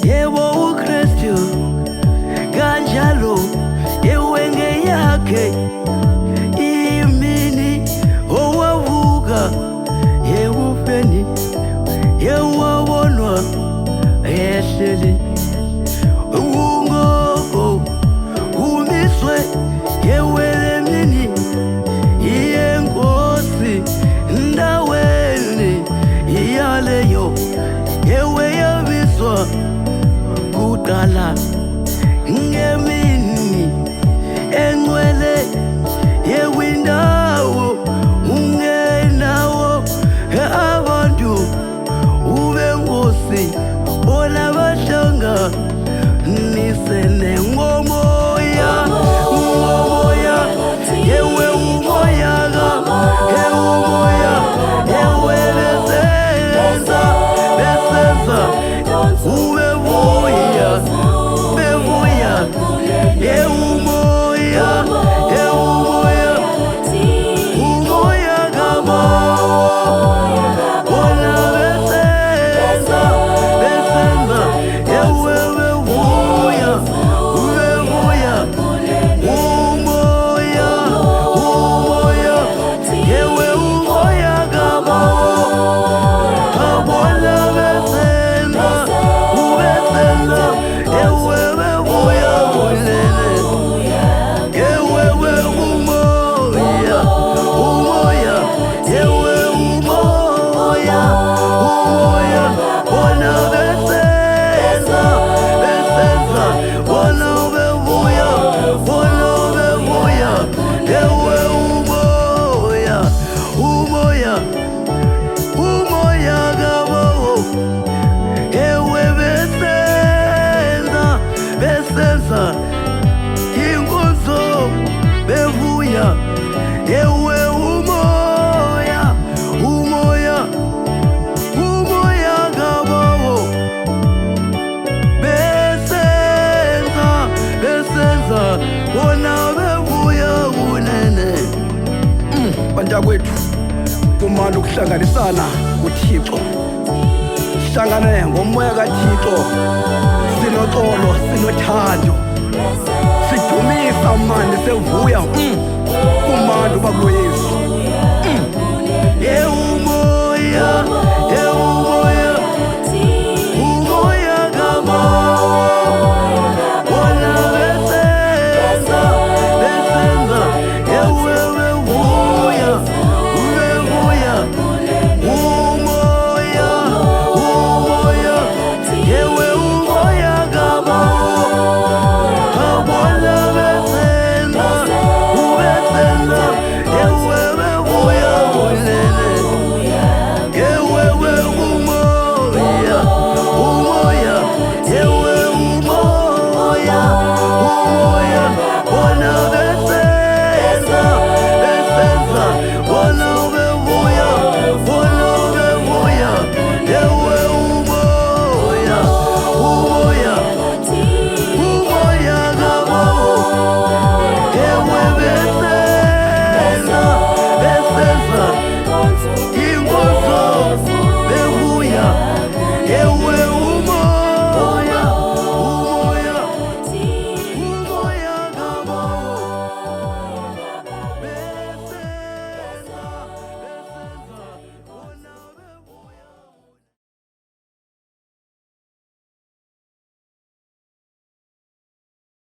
yebo uKristu kanjalo ewenge yakhe imini owavuka ewufeni ewabonwa ehleli ungogo umiswe yewelemini iyenkosi ndaweni iyaleyo yewe yabiswa kudala ngemini engcwele yewindawo ungenawo abantu ube nkosi bona bahlanga nisene ngomoya umoya yewe umoya umoya yewe besenza ube buya bebuya yewe umoya umoya gama bona besenza yewe bebuya umoya yewe umoya gama bona besenza yewe bebuya ulele yewe umoya yewe umoya bona besenza bona bebuya yewe umoya gabo yewe besenza inkonzo bevuya yewe umoya gabo besenza bona bevuya unene bantakwethu kumanda ukuhlanganisana kuThixo sihlangane ngomoya kaThixo sinoxolo sinothando sidumisa manje sevuya kumanda uba kulo Yesu yewe umoya